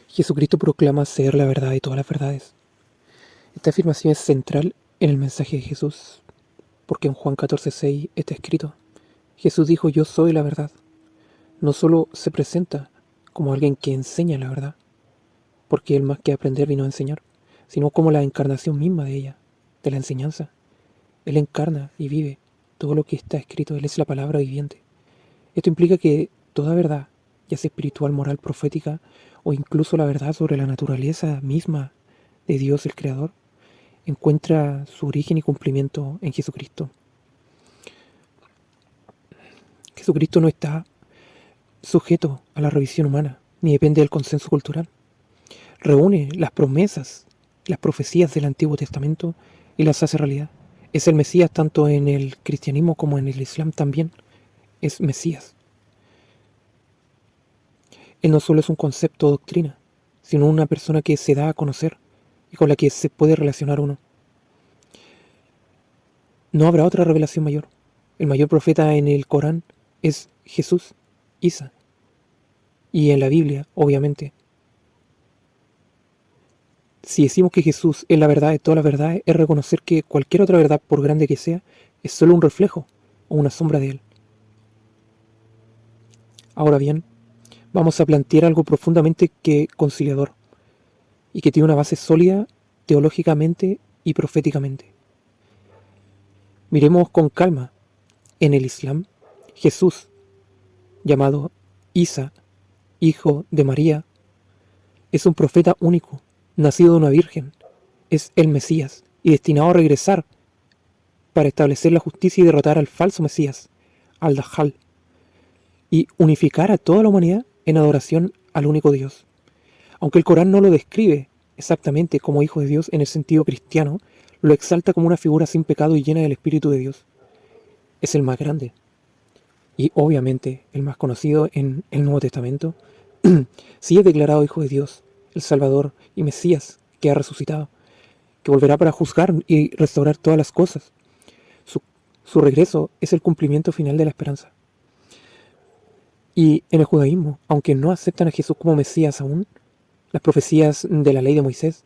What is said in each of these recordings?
Jesucristo proclama ser la verdad y todas las verdades. Esta afirmación es central en el mensaje de Jesús, porque en Juan 14:6 está escrito: Jesús dijo: yo soy la verdad. No solo se presenta como alguien que enseña la verdad, porque él más que aprender vino a enseñar, sino como la encarnación misma de ella, de la enseñanza. Él encarna y vive todo lo que está escrito. Él es la palabra viviente. Esto implica que toda verdad, ya sea espiritual, moral, profética, o incluso la verdad sobre la naturaleza misma de Dios el Creador, encuentra su origen y cumplimiento en Jesucristo. Jesucristo no está sujeto a la revisión humana, ni depende del consenso cultural. Reúne las promesas, las profecías del Antiguo Testamento y las hace realidad. Es el Mesías tanto en el cristianismo como en el Islam también. Es Mesías. Él no solo es un concepto o doctrina, sino una persona que se da a conocer y con la que se puede relacionar uno. No habrá otra revelación mayor. El mayor profeta en el Corán es Jesús, Isa. Y en la Biblia, obviamente. Si decimos que Jesús es la verdad de todas las verdades, es reconocer que cualquier otra verdad, por grande que sea, es solo un reflejo o una sombra de Él. Ahora bien, vamos a plantear algo profundamente conciliador y que tiene una base sólida teológicamente y proféticamente. Miremos con calma. En el Islam, Jesús, llamado Isa, hijo de María, es un profeta único, nacido de una virgen. Es el Mesías y destinado a regresar para establecer la justicia y derrotar al falso Mesías, al Dajjal, y unificar a toda la humanidad en adoración al único Dios. Aunque el Corán no lo describe exactamente como hijo de Dios en el sentido cristiano, lo exalta como una figura sin pecado y llena del Espíritu de Dios. Es el más grande y obviamente el más conocido en el Nuevo Testamento. Sí es declarado hijo de Dios, el Salvador y Mesías que ha resucitado, que volverá para juzgar y restaurar todas las cosas. Su regreso es el cumplimiento final de la esperanza. Y en el judaísmo, aunque no aceptan a Jesús como Mesías aún, las profecías de la ley de Moisés,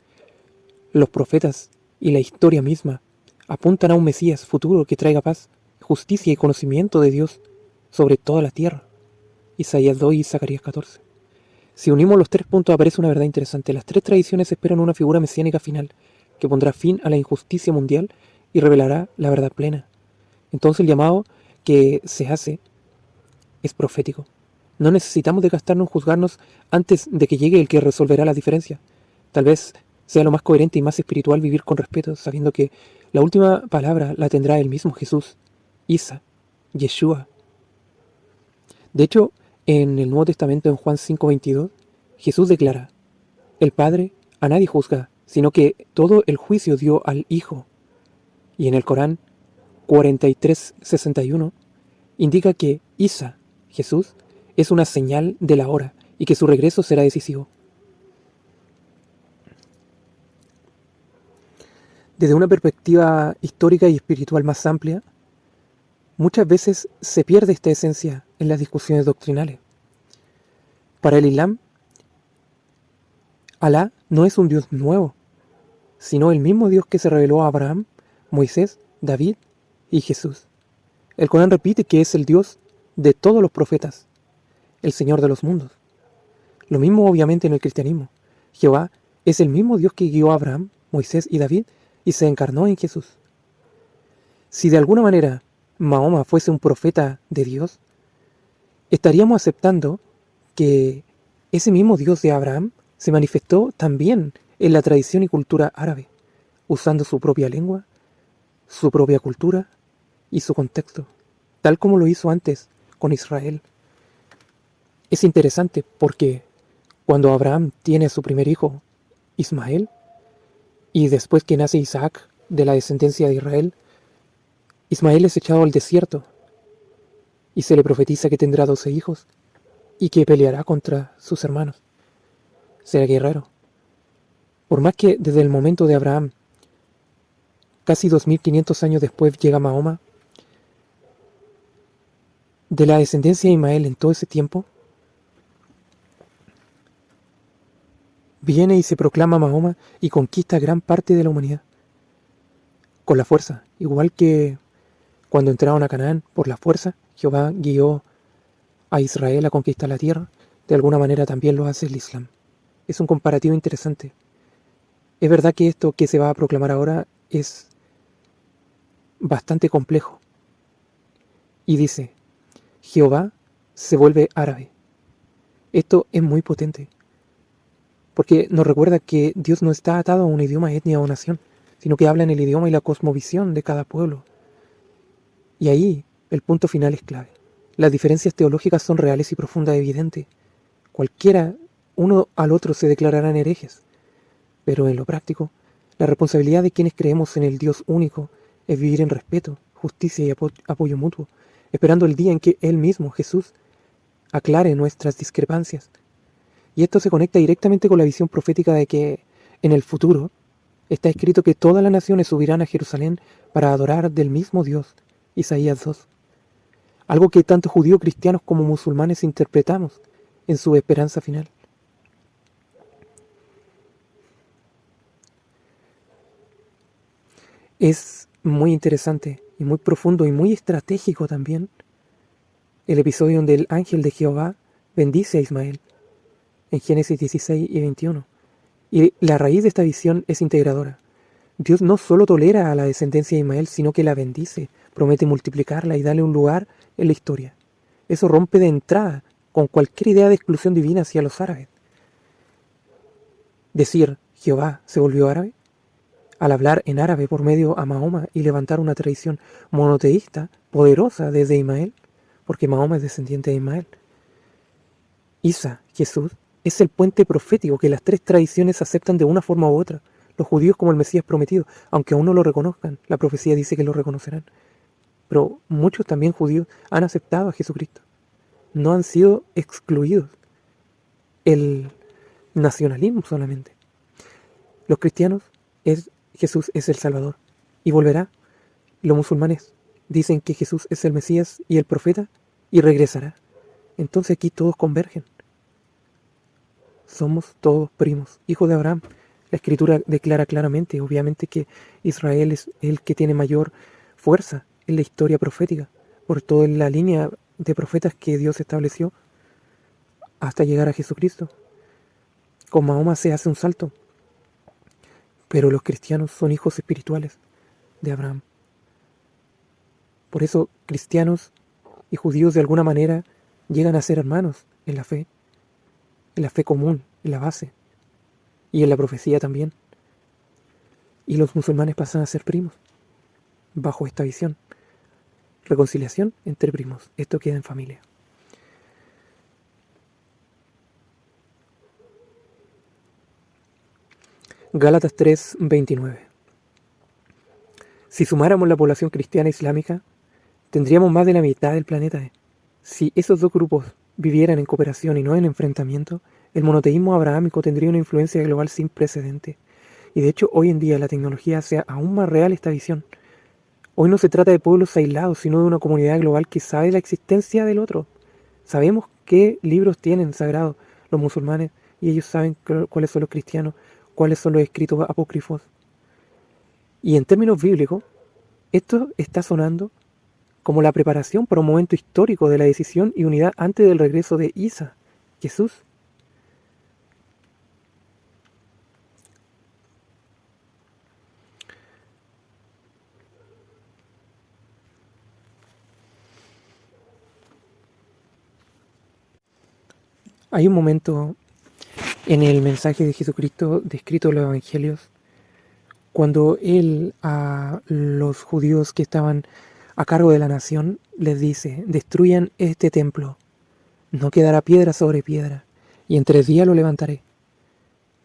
los profetas y la historia misma apuntan a un Mesías futuro que traiga paz, justicia y conocimiento de Dios sobre toda la tierra. Isaías 2 y Zacarías 14. Si unimos los tres puntos aparece una verdad interesante. Las tres tradiciones esperan una figura mesiánica final que pondrá fin a la injusticia mundial y revelará la verdad plena. Entonces el llamado que se hace es profético. No necesitamos desgastarnos en juzgarnos antes de que llegue el que resolverá la diferencia. Tal vez sea lo más coherente y más espiritual vivir con respeto, sabiendo que la última palabra la tendrá el mismo Jesús, Isa, Yeshua. De hecho, en el Nuevo Testamento, en Juan 5:22, Jesús declara: el Padre a nadie juzga, sino que todo el juicio dio al Hijo. Y en el Corán 43:61 indica que Isa, Jesús, es una señal de la hora y que su regreso será decisivo. Desde una perspectiva histórica y espiritual más amplia, muchas veces se pierde esta esencia en las discusiones doctrinales. Para el Islam, Alá no es un Dios nuevo, sino el mismo Dios que se reveló a Abraham, Moisés, David y Jesús. El Corán repite que es el Dios de todos los profetas, el Señor de los mundos. Lo mismo obviamente en el cristianismo. Jehová es el mismo Dios que guió a Abraham, Moisés y David y se encarnó en Jesús. Si de alguna manera Mahoma fuese un profeta de Dios, estaríamos aceptando que ese mismo Dios de Abraham se manifestó también en la tradición y cultura árabe, usando su propia lengua, su propia cultura y su contexto, tal como lo hizo antes con Israel. Es interesante porque cuando Abraham tiene a su primer hijo, Ismael, y después que nace Isaac de la descendencia de Israel, Ismael es echado al desierto y se le profetiza que tendrá 12 hijos y que peleará contra sus hermanos. Será guerrero. Por más que desde el momento de Abraham, casi 2500 años después, llega Mahoma, de la descendencia de Ismael en todo ese tiempo, Viene y se proclama Mahoma y conquista gran parte de la humanidad. Con la fuerza, igual que cuando entraron a Canaán por la fuerza, Jehová guió a Israel a conquistar la tierra, de alguna manera también lo hace el Islam. Es un comparativo interesante. Es verdad que esto que se va a proclamar ahora es bastante complejo. Y dice, Jehová se vuelve árabe. Esto es muy potente, porque nos recuerda que Dios no está atado a un idioma, etnia o nación, sino que habla en el idioma y la cosmovisión de cada pueblo. Y ahí el punto final es clave. Las diferencias teológicas son reales y profundas, evidentes. Cualquiera, uno al otro se declararán herejes. Pero en lo práctico, la responsabilidad de quienes creemos en el Dios único es vivir en respeto, justicia y apoyo mutuo, esperando el día en que Él mismo, Jesús, aclare nuestras discrepancias. Y esto se conecta directamente con la visión profética de que en el futuro está escrito que todas las naciones subirán a Jerusalén para adorar del mismo Dios. Isaías 2. Algo que tanto judíos, cristianos como musulmanes interpretamos en su esperanza final. Es muy interesante y muy profundo y muy estratégico también el episodio donde el ángel de Jehová bendice a Ismael en Génesis 16 y 21. Y la raíz de esta visión es integradora. Dios no solo tolera a la descendencia de Ismael, sino que la bendice, promete multiplicarla y darle un lugar en la historia. Eso rompe de entrada con cualquier idea de exclusión divina hacia los árabes. Decir Jehová se volvió árabe, al hablar en árabe por medio a Mahoma y levantar una tradición monoteísta poderosa desde Ismael, porque Mahoma es descendiente de Ismael. Isa, Jesús, es el puente profético que las tres tradiciones aceptan de una forma u otra. Los judíos como el Mesías prometido, aunque aún no lo reconozcan, la profecía dice que lo reconocerán. Pero muchos también judíos han aceptado a Jesucristo. No han sido excluidos. El nacionalismo solamente. Los cristianos, Jesús es el Salvador y volverá. Los musulmanes dicen que Jesús es el Mesías y el profeta y regresará. Entonces aquí todos convergen. Somos todos primos, hijos de Abraham. La Escritura declara claramente, obviamente, que Israel es el que tiene mayor fuerza en la historia profética, por toda la línea de profetas que Dios estableció hasta llegar a Jesucristo. Con Mahoma se hace un salto, pero los cristianos son hijos espirituales de Abraham. Por eso cristianos y judíos de alguna manera llegan a ser hermanos en la fe común, en la base, y en la profecía también. Y los musulmanes pasan a ser primos, bajo esta visión. Reconciliación entre primos, esto queda en familia. Gálatas 3:29. Si sumáramos la población cristiana islámica, tendríamos más de la mitad del planeta. Si esos dos grupos vivieran en cooperación y no en enfrentamiento, el monoteísmo abrahámico tendría una influencia global sin precedente. Y de hecho, hoy en día la tecnología hace aún más real esta visión. Hoy no se trata de pueblos aislados, sino de una comunidad global que sabe la existencia del otro. Sabemos qué libros tienen sagrados los musulmanes y ellos saben cuáles son los cristianos, cuáles son los escritos apócrifos. Y en términos bíblicos, esto está sonando como la preparación para un momento histórico de la decisión y unidad antes del regreso de Isa, Jesús. Hay un momento en el mensaje de Jesucristo descrito en los evangelios, cuando Él a los judíos que estaban a cargo de la nación les dice, destruyan este templo, no quedará piedra sobre piedra, y en 3 días lo levantaré.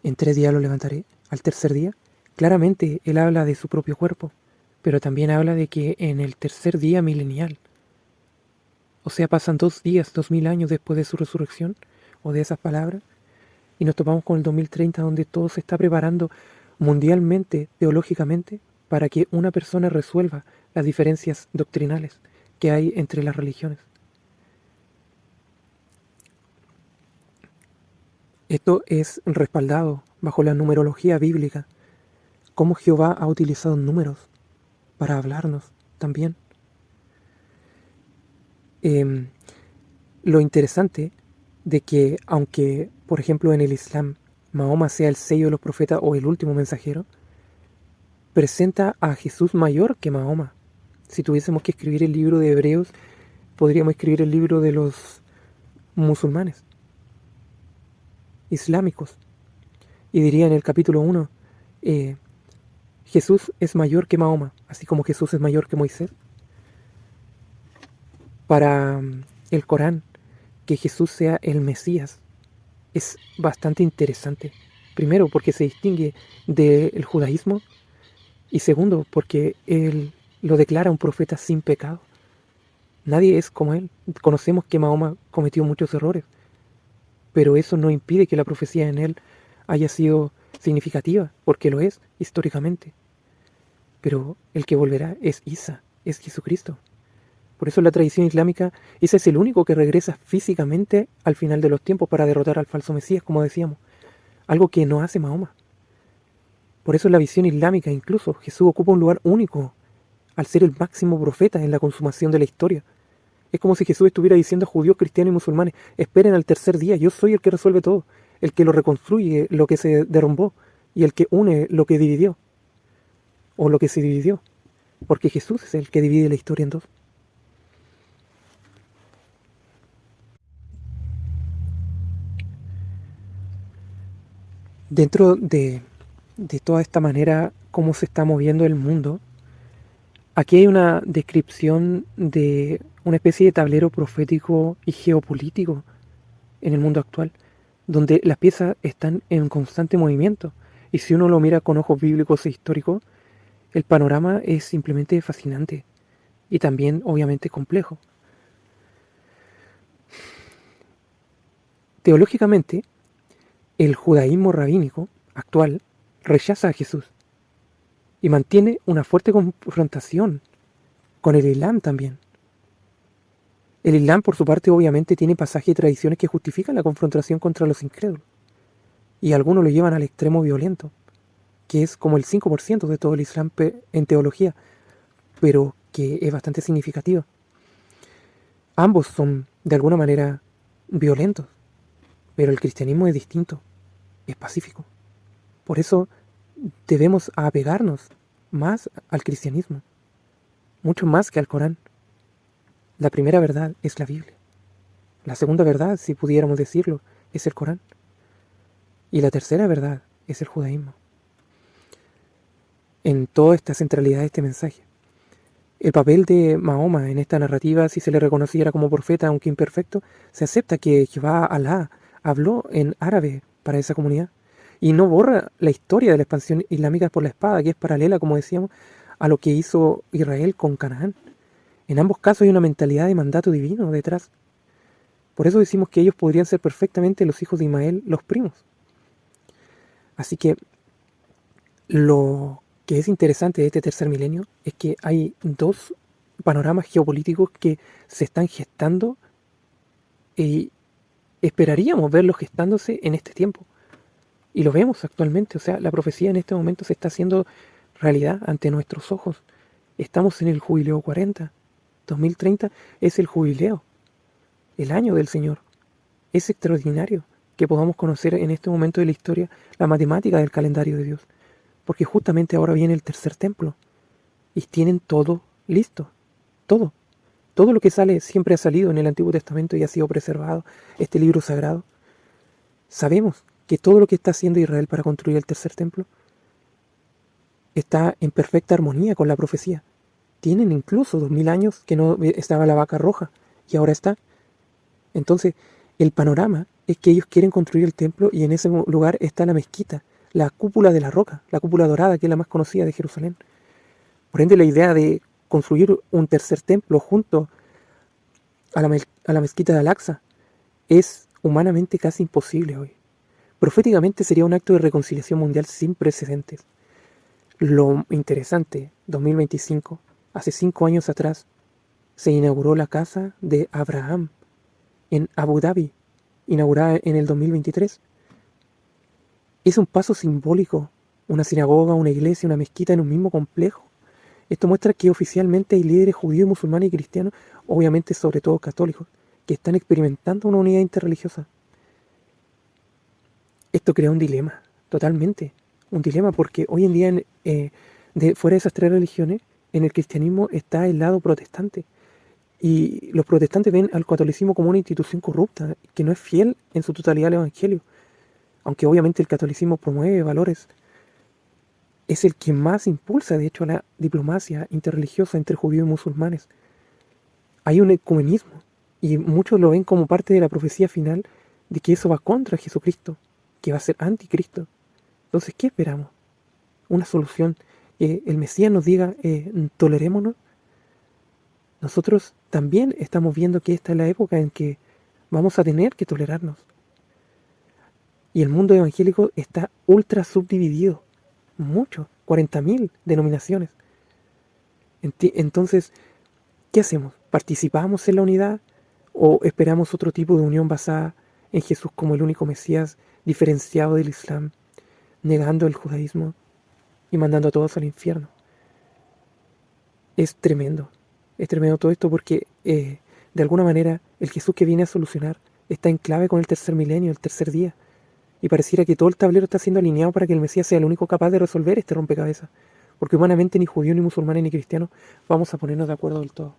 En 3 días lo levantaré. Al tercer día, claramente Él habla de su propio cuerpo, pero también habla de que en el tercer día milenial, o sea, pasan 2 días, 2000 años después de su resurrección, o de esas palabras, y nos topamos con el 2030 donde todo se está preparando mundialmente, teológicamente, para que una persona resuelva las diferencias doctrinales que hay entre las religiones. Esto es respaldado bajo la numerología bíblica, cómo Jehová ha utilizado números para hablarnos también. Lo interesante de que, aunque, por ejemplo, en el Islam, Mahoma sea el sello de los profetas o el último mensajero, presenta a Jesús mayor que Mahoma. Si tuviésemos que escribir el libro de Hebreos, podríamos escribir el libro de los musulmanes, islámicos. Y diría en el capítulo 1, Jesús es mayor que Mahoma, así como Jesús es mayor que Moisés. Para el Corán, que Jesús sea el Mesías es bastante interesante. Primero, porque se distingue del judaísmo, y segundo, porque él lo declara un profeta sin pecado. Nadie es como él. Conocemos que Mahoma cometió muchos errores, pero eso no impide que la profecía en él haya sido significativa, porque lo es históricamente. Pero el que volverá es Isa, es Jesucristo. Por eso en la tradición islámica, Isa es el único que regresa físicamente al final de los tiempos para derrotar al falso Mesías, como decíamos. Algo que no hace Mahoma. Por eso en la visión islámica incluso Jesús ocupa un lugar único al ser el máximo profeta en la consumación de la historia. Es como si Jesús estuviera diciendo a judíos, cristianos y musulmanes, esperen al tercer día, yo soy el que resuelve todo, el que lo reconstruye, lo que se derrumbó, y el que une lo que dividió, o lo que se dividió, porque Jesús es el que divide la historia en dos. Dentro de toda esta manera, cómo se está moviendo el mundo, aquí hay una descripción de una especie de tablero profético y geopolítico en el mundo actual, donde las piezas están en constante movimiento. Y si uno lo mira con ojos bíblicos e históricos, el panorama es simplemente fascinante y también obviamente complejo. Teológicamente, el judaísmo rabínico actual rechaza a Jesús y mantiene una fuerte confrontación con el Islam también. El Islam, por su parte, obviamente tiene pasajes y tradiciones que justifican la confrontación contra los incrédulos, y algunos lo llevan al extremo violento, que es como el 5% de todo el Islam en teología, pero que es bastante significativo. Ambos son, de alguna manera, violentos, pero el cristianismo es distinto, es pacífico. Por eso debemos apegarnos más al cristianismo, mucho más que al Corán. La primera verdad es la Biblia. La segunda verdad, si pudiéramos decirlo, es el Corán. Y la tercera verdad es el judaísmo. En toda esta centralidad de este mensaje, el papel de Mahoma en esta narrativa, si se le reconociera como profeta, aunque imperfecto, se acepta que Jehová Alá habló en árabe para esa comunidad y no borra la historia de la expansión islámica por la espada, que es paralela, como decíamos, a lo que hizo Israel con Canaán. En ambos casos hay una mentalidad de mandato divino detrás. Por eso decimos que ellos podrían ser perfectamente los hijos de Ismael, los primos. Así que lo que es interesante de este tercer milenio es que hay dos panoramas geopolíticos que se están gestando y esperaríamos verlos gestándose en este tiempo. Y lo vemos actualmente, o sea, la profecía en este momento se está haciendo realidad ante nuestros ojos. Estamos en el jubileo 40. 2030 es el jubileo, el año del Señor. Es extraordinario que podamos conocer en este momento de la historia la matemática del calendario de Dios, porque justamente ahora viene el tercer templo y tienen todo listo, todo. Todo lo que sale siempre ha salido en el Antiguo Testamento y ha sido preservado, este libro sagrado. Sabemos que todo lo que está haciendo Israel para construir el tercer templo está en perfecta armonía con la profecía. Tienen incluso 2000 años que no estaba la vaca roja y ahora está. Entonces, el panorama es que ellos quieren construir el templo y en ese lugar está la mezquita, la cúpula de la roca, la cúpula dorada, que es la más conocida de Jerusalén. Por ende, la idea de construir un tercer templo junto a la mezquita de Al-Aqsa es humanamente casi imposible hoy. Proféticamente sería un acto de reconciliación mundial sin precedentes. Lo interesante, 2025, hace 5 años atrás, se inauguró la casa de Abraham en Abu Dhabi, inaugurada en el 2023. Es un paso simbólico, una sinagoga, una iglesia, una mezquita en un mismo complejo. Esto muestra que oficialmente hay líderes judíos, musulmanes y cristianos, obviamente sobre todo católicos, que están experimentando una unidad interreligiosa. Esto crea un dilema, totalmente. Un dilema porque hoy en día, fuera de esas tres religiones, en el cristianismo está el lado protestante. Y los protestantes ven al catolicismo como una institución corrupta, que no es fiel en su totalidad al Evangelio. Aunque obviamente el catolicismo promueve valores, es el que más impulsa, de hecho, la diplomacia interreligiosa entre judíos y musulmanes. Hay un ecumenismo, y muchos lo ven como parte de la profecía final de que eso va contra Jesucristo, que va a ser anticristo. Entonces, ¿qué esperamos? Una solución, que el Mesías nos diga, tolerémonos. Nosotros también estamos viendo que esta es la época en que vamos a tener que tolerarnos. Y el mundo evangélico está ultra subdividido. Mucho, 40.000 denominaciones. Entonces, ¿qué hacemos? ¿Participamos en la unidad o esperamos otro tipo de unión basada en Jesús como el único Mesías diferenciado del Islam, negando el judaísmo y mandando a todos al infierno? Es tremendo todo esto porque de alguna manera el Jesús que viene a solucionar está en clave con el tercer milenio, el tercer día. Y pareciera que todo el tablero está siendo alineado para que el Mesías sea el único capaz de resolver este rompecabezas. Porque humanamente ni judíos, ni musulmanes, ni cristianos vamos a ponernos de acuerdo del todo.